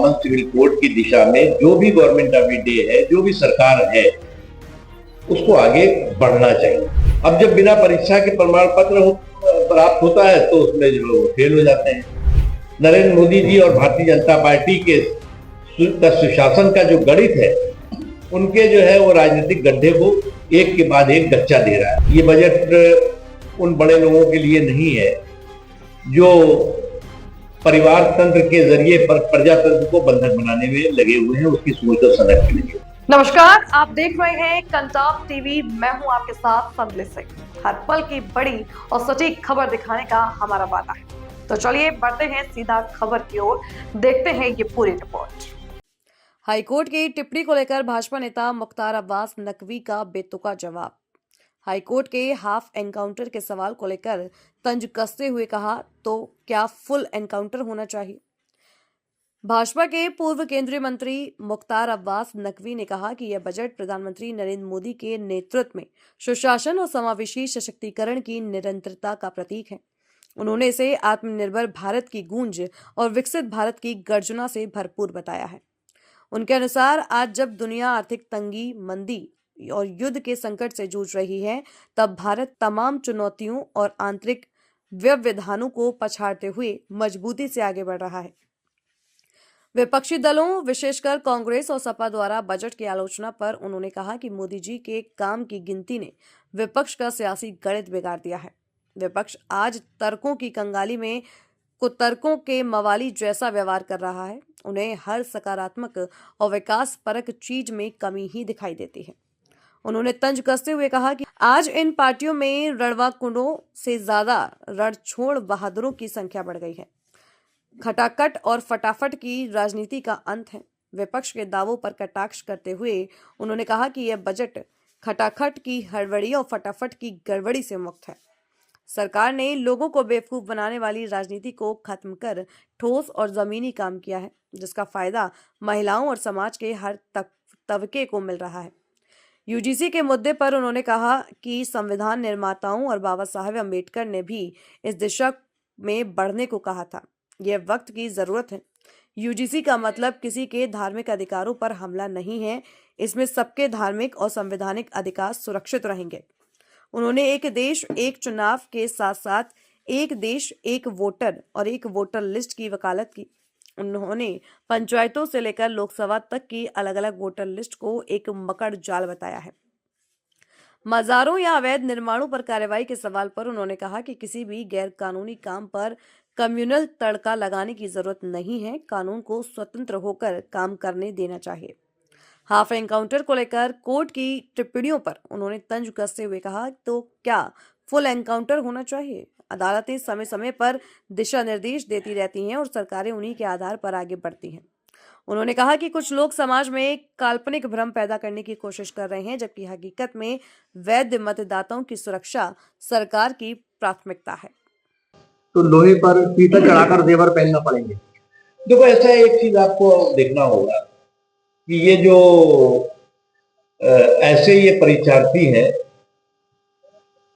Common civil code की दिशा में जो भी गवर्नमेंट ऑफ इंडिया है, जो भी सरकार है, उसको आगे बढ़ना चाहिए। अब जब बिना परीक्षा के प्रमाण पत्र प्राप्त होता है तो उसमें जो फेल हो जाते हैं। नरेंद्र मोदी जी और भारतीय जनता पार्टी के सुशासन का जो गणित है, उनके जो है वो राजनीतिक गड्ढे को एक के बाद एक गच्चा दे रहा है। ये बजट उन बड़े लोगों के लिए नहीं है जो परिवार तंत्र के जरिए प्रजातंत्र को बंधक बनाने में लगे हुए हैं, उसकी सोच और सनक के लिए। नमस्कार, आप देख रहे हैं कंटाप टीवी। मैं हूं आपके साथ संदली सिंह। हर पल की बड़ी और सटीक खबर दिखाने का हमारा वादा है। तो चलिए बढ़ते हैं सीधा खबर की ओर, देखते हैं ये पूरी रिपोर्ट। हाईकोर्ट की टिप्पणी को लेकर भाजपा नेता मुख्तार अब्बास नकवी का बेतुका जवाब। हाईकोर्ट के हाफ एनकाउंटर के सवाल को लेकर तंज कसते हुए कहा, तो क्या फुल एनकाउंटर होना चाहिए? भाजपा के पूर्व केंद्रीय मंत्री मुख्तार अब्बास नकवी ने कहा कि यह बजट प्रधानमंत्री नरेंद्र मोदी के नेतृत्व में सुशासन और समावेशी सशक्तिकरण की निरंतरता का प्रतीक है। उन्होंने इसे आत्मनिर्भर भारत की गूंज और विकसित भारत की गर्जना से भरपूर बताया है। उनके अनुसार आज जब दुनिया आर्थिक तंगी, मंदी और युद्ध के संकट से जूझ रही है, तब भारत तमाम चुनौतियों और आंतरिक व्यवधानों को पछाड़ते हुए मजबूती से आगे बढ़ रहा है। विपक्षी दलों, विशेषकर कांग्रेस और सपा द्वारा बजट की आलोचना पर उन्होंने कहा कि मोदी जी के काम की गिनती ने विपक्ष का सियासी गणित बिगाड़ दिया है। विपक्ष आज तर्कों की कंगाली में कुतर्कों के मवाली जैसा व्यवहार कर रहा है। उन्हें हर सकारात्मक और विकास परक चीज में कमी ही दिखाई देती है। उन्होंने तंज कसते हुए कहा कि आज इन पार्टियों में रणवाकुंडों से ज्यादा रणछोड़ बहादुरों की संख्या बढ़ गई है। खटाखट और फटाफट की राजनीति का अंत है। विपक्ष के दावों पर कटाक्ष करते हुए उन्होंने कहा कि यह बजट खटाखट की हड़बड़ी और फटाफट की गड़बड़ी से मुक्त है। सरकार ने लोगों को बेवकूफ बनाने वाली राजनीति को खत्म कर ठोस और जमीनी काम किया है, जिसका फायदा महिलाओं और समाज के हर तबके को मिल रहा है। यूजीसी के मुद्दे पर उन्होंने कहा कि संविधान निर्माताओं और बाबा साहेब अम्बेडकर ने भी इस दिशा में बढ़ने को कहा था। यह वक्त की जरूरत है। यूजीसी का मतलब किसी के धार्मिक अधिकारों पर हमला नहीं है। इसमें सबके धार्मिक और संवैधानिक अधिकार सुरक्षित रहेंगे। उन्होंने एक देश एक चुनाव के साथ साथ एक देश एक वोटर और एक वोटर लिस्ट की वकालत की। उन्होंने पंचायतों से लेकर लोकसभा तक की अलग अलग वोटर लिस्ट को एक मकड़ जाल बताया है। मजारों या अवैध निर्माणों पर कार्रवाई के सवाल पर उन्होंने कहा कि किसी भी गैर कानूनी काम पर कम्युनल तड़का लगाने की जरूरत नहीं है। कानून को स्वतंत्र होकर काम करने देना चाहिए। हाफ एनकाउंटर को लेकर कोर्ट की टिप्पणियों पर उन्होंने तंज कसते हुए कहा, तो क्या फुल एनकाउंटर होना चाहिए? अदालतें समय समय पर दिशा निर्देश देती रहती हैं और सरकारें उन्हीं के आधार पर आगे बढ़ती हैं। उन्होंने कहा कि कुछ लोग समाज में काल्पनिक भ्रम पैदा करने की कोशिश कर रहे हैं, जबकि हकीकत में वैध मतदाताओं की सुरक्षा सरकार की प्राथमिकता है। तो लोहे पर पीतल चढ़ाकर जेवर पहनना पड़ेंगे। देखो, ऐसा एक चीज आपको देखना होगा कि ये जो ऐसे ये परीक्षार्थी हैं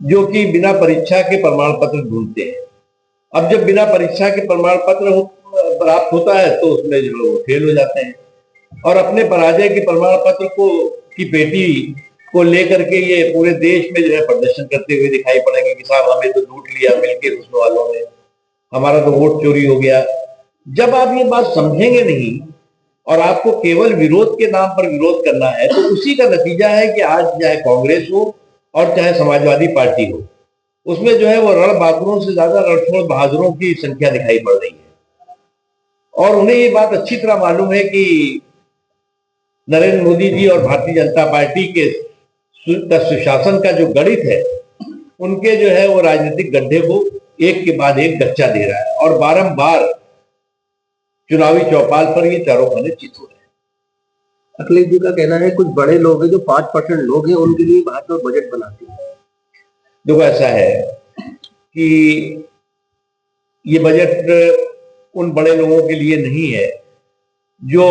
जो कि बिना परीक्षा के प्रमाण पत्र ढूंढते हैं। अब जब बिना परीक्षा के प्रमाण पत्र प्राप्त होता है तो उसमें जो फेल हो जाते हैं और अपने पराजय के प्रमाण पत्र की पेटी को लेकर के ये पूरे देश में जो है प्रदर्शन करते हुए दिखाई पड़ेंगे कि साहब हमें तो लूट लिया मिलके उसमें वालों ने, हमारा तो वोट चोरी हो गया। जब आप ये बात समझेंगे नहीं और आपको केवल विरोध के नाम पर विरोध करना है, तो उसी का नतीजा है कि आज चाहे कांग्रेस हो और चाहे समाजवादी पार्टी हो, उसमें जो है वो रण बहादुरों से ज्यादा रणछोड़ बहादुरों की संख्या दिखाई पड़ रही है। और उन्हें ये बात अच्छी तरह मालूम है कि नरेंद्र मोदी जी और भारतीय जनता पार्टी के सुशासन का जो गणित है, उनके जो है वो राजनीतिक गड्ढे को एक के बाद एक गच्चा दे रहा है और बारंबार चुनावी चौपाल पर ये चारों खाने चित हो रहे हैं। अखिलेश जी का कहना है कुछ बड़े लोग हैं जो 5% लोग हैं, उनके लिए भाजपा बजट बनाती है। देखो, ऐसा है कि ये बजट उन बड़े लोगों के लिए नहीं है जो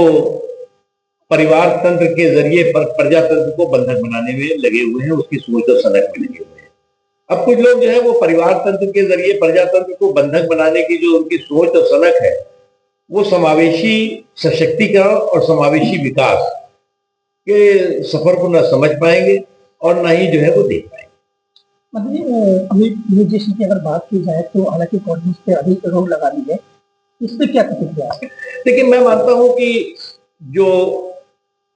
परिवार तंत्र के जरिए प्रजातंत्र को बंधक बनाने में लगे हुए हैं, उसकी सोच और सनक में लगे हुए हैं। अब कुछ लोग जो है वो परिवार तंत्र के जरिए प्रजातंत्र को बंधक बनाने की जो उनकी सोच और सनक है, वो समावेशी सशक्तिकरण और समावेशी विकास के सफर को न समझ पाएंगे और न ही जो है वो देख पाएंगे। मतलब अभी यूजीसी की अगर बात की जाए तो हालांकि कॉलेज पे अभी रोक लगा दी है, इस पे क्या प्रतिक्रिया है? लेकिन मैं मानता हूं कि जो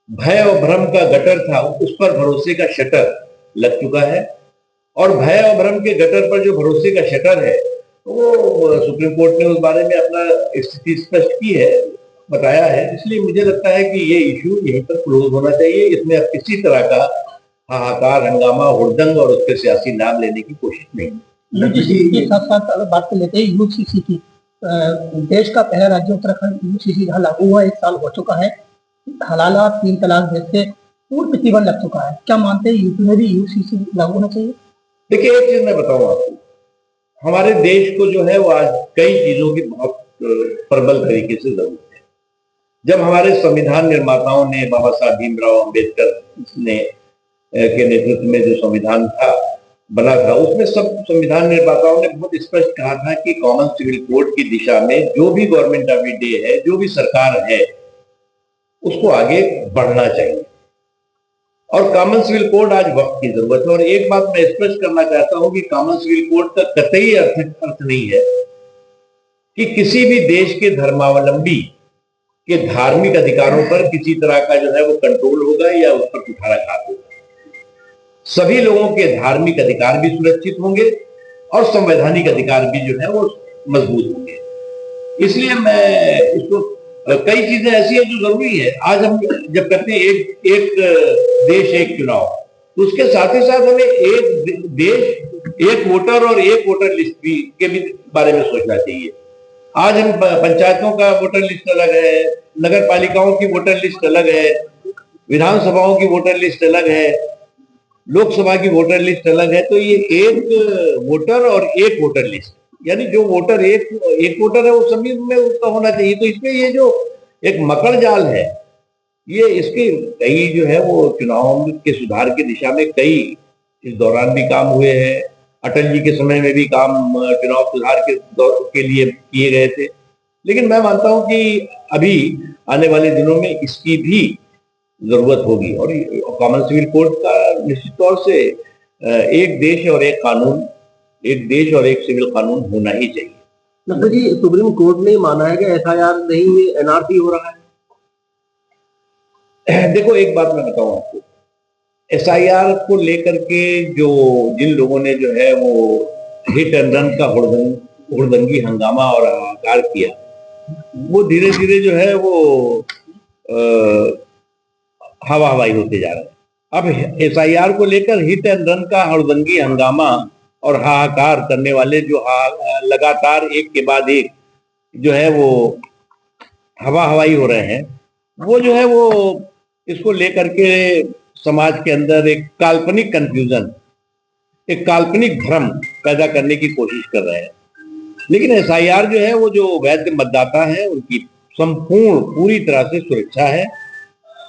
भय और भ्रम का गटर था उस पर भरोसे का शटर लग चुका है, और भय और भ्रम के गटर पर जो भरोसे का शटर है वो सुप्रीम कोर्ट ने उस बारे में अपना स्थिति स्पष्ट की है, बताया है। इसलिए मुझे लगता है कि ये इश्यू यहीं पर क्लोज होना चाहिए। इसमें अब किसी तरह का हाहाकार, हंगामा, हुड़दंग और उसके सियासी लाभ लेने की कोशिश नहीं। यूजीसी के साथ साथ अगर बात कर लेते हैं यूसीसी की, देश का पहला राज्य उत्तराखंड यूसीसी जहाँ लागू हुआ 1 साल हो चुका है, हलाला 3 तलाक जैसे पूर्ण प्रतिबंध लग चुका है, क्या मानते हैं यूपी में भी यूसीसी लागू होना चाहिए? देखिए, एक चीज मैं बताऊं आपको, हमारे देश को जो है वो आज कई चीजों की बहुत प्रबल तरीके से जरूरत है। जब हमारे संविधान निर्माताओं ने, बाबा साहब भीमराव अम्बेडकर ने के नेतृत्व में जो संविधान था बना था, उसमें सब संविधान निर्माताओं ने बहुत स्पष्ट कहा था कि कॉमन सिविल कोड की दिशा में जो भी गवर्नमेंट ऑफ द डे है, जो भी सरकार है, उसको आगे बढ़ना चाहिए। और कॉमन सिविल कोड आज वक्त की जरूरत है। और एक बात मैं स्पष्ट करना चाहता हूं कि कॉमन सिविल कोड का कतई अर्थ नहीं है कि किसी भी देश के धर्मावलंबी के धार्मिक अधिकारों पर किसी तरह का जो है वो कंट्रोल होगा या उस पर कुठाराघात होगा। सभी लोगों के धार्मिक अधिकार भी सुरक्षित होंगे और संवैधानिक अधिकार भी जो है वो मजबूत होंगे। इसलिए मैं इसको, कई चीजें ऐसी है जो जरूरी है। आज हम जब कहते हैं एक देश एक चुनाव, तो उसके साथ ही साथ हमें एक देश एक वोटर और एक वोटर लिस्ट भी के भी बारे में सोचना चाहिए। आज हम पंचायतों का वोटर लिस्ट अलग है, नगर पालिकाओं की वोटर लिस्ट अलग है, विधानसभाओं की वोटर लिस्ट अलग है, लोकसभा की वोटर लिस्ट अलग है। तो ये एक वोटर और एक वोटर लिस्ट, यानी जो वोटर एक वोटर है वो सभी में उसका होना चाहिए। तो इसमें ये जो एक मकड़ जाल है, ये इसके कई जो है वो चुनाव के सुधार की दिशा में कई इस दौरान भी काम हुए हैं। अटल जी के समय में भी काम चुनाव सुधार के लिए किए गए थे। लेकिन मैं मानता हूं कि अभी आने वाले दिनों में इसकी भी जरूरत होगी। और कॉमन सिविल कोड का निश्चित तौर से एक देश और एक कानून, एक देश और एक सिविल कानून होना ही चाहिए। नब्बे जी, सुप्रीम कोर्ट ने माना है कि एफआईआर नहीं, एनआरसी हो रहा है। देखो, एक बात मैं बताऊं आपको, एसआईआर को लेकर के जो जिन लोगों ने जो है वो हिट एंड रन का हुड़दंगी हंगामा और हाहाकार किया, वो धीरे धीरे जो है वो हवा हवाई होते जा रहे हैं। अब एसआईआर को लेकर हिट एंड रन का हुड़दंगी हंगामा और हाहाकार करने वाले जो लगातार एक के बाद एक जो है वो हवा हवाई हो रहे हैं, वो जो है वो इसको लेकर के समाज के अंदर एक काल्पनिक कंफ्यूजन, एक काल्पनिक भ्रम पैदा करने की कोशिश कर रहे हैं। लेकिन एसआईआर जो है वो जो वैध मतदाता है उनकी संपूर्ण पूरी तरह से सुरक्षा है,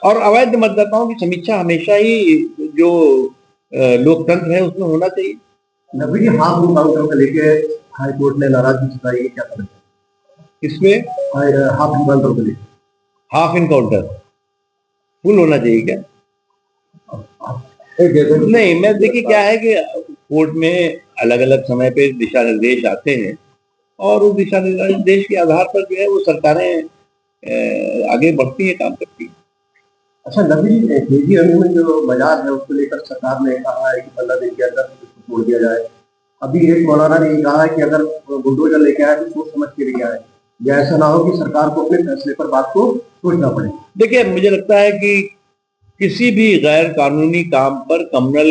और अवैध मतदाताओं की समीक्षा हमेशा ही जो लोकतंत्र है उसमें होना चाहिए। नबी जी, हाफ इनकाउंटर को लेके हाई कोर्ट ने नाराजगी जताई है, क्या करें इसमें? हाफ इनकाउंटर को लेकर हाफ इनकाउंटर फुल होना चाहिए क्या? नहीं, मैं देखिए क्या है कि कोर्ट में अलग अलग समय पे दिशा निर्देश आते हैं, और उस दिशा निर्देश के आधार पर जो है वो सरकारें आगे बढ़ती है, काम करती है। अच्छा नबी जी, निजी रंग में जो बाजार है उसको लेकर सरकार ने कहा है कि 15 दिन के अंदर इसको तोड़ दिया जाए। अभी एक मौलाना ने कहा है कि अगर बुलडोजर लेके आए तो सोच समझ के लेके आए, या ऐसा ना हो कि सरकार को अपने फैसले पर बात को सोचना पड़े। देखिए, मुझे लगता है कि किसी भी गैर कानूनी काम पर कम्युनल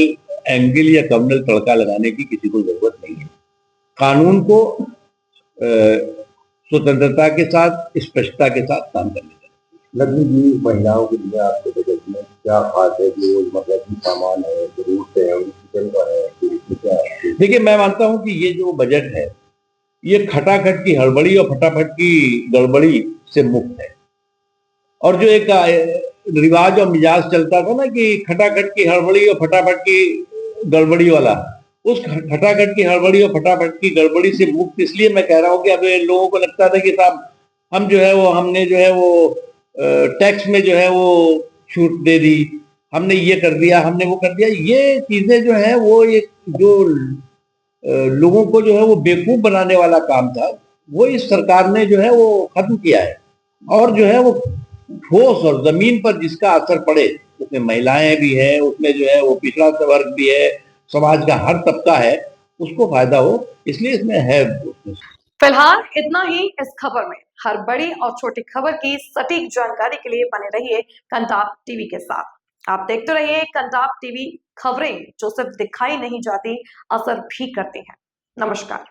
एंगल या कम्युनल तड़का लगाने की किसी को जरूरत नहीं है। कानून को स्वतंत्रता के साथ, स्पष्टता के साथ काम करना चाहिए। लक्ष्मी जी, महिलाओं के लिए आपके बजट में क्या खास है, जो मतलब की सामान है, जरूरत है, उनकी क्या है? देखिए, मैं मानता हूं कि ये जो बजट है ये खटाखट की हड़बड़ी और फटाफट की गड़बड़ी से मुक्त है। और जो एक रिवाज और मिजाज चलता था ना कि खटाखट की हड़बड़ी और फटाफट की गड़बड़ी वाला, उस खटाखट की हड़बड़ी और फटाफट की गड़बड़ी से मुक्त इसलिए मैं कह रहा हूं कि अब लोगों को लगता था कि साहब हम जो है वो हमने जो है वो टैक्स में जो है वो छूट दे दी, हमने ये कर दिया, हमने वो कर दिया। ये चीजें जो है वो एक जो लोगों को जो है वो बेवकूफ बनाने वाला काम था, वो इस सरकार ने जो है वो खत्म किया है। और जो है वो ठोस और जमीन पर जिसका असर पड़े, उसमें महिलाएं भी है, उसमें जो है वो पिछड़ा वर्ग भी है, समाज का हर तबका है, उसको फायदा हो, इसलिए इसमें है। फिलहाल इतना ही इस खबर में। हर बड़ी और छोटी खबर की सटीक जानकारी के लिए बने रहिए कंटाप टीवी के साथ। आप देखते रहिए कंटाप टीवी, खबरें जो सिर्फ दिखाई नहीं जाती, असर भी करती हैं। नमस्कार।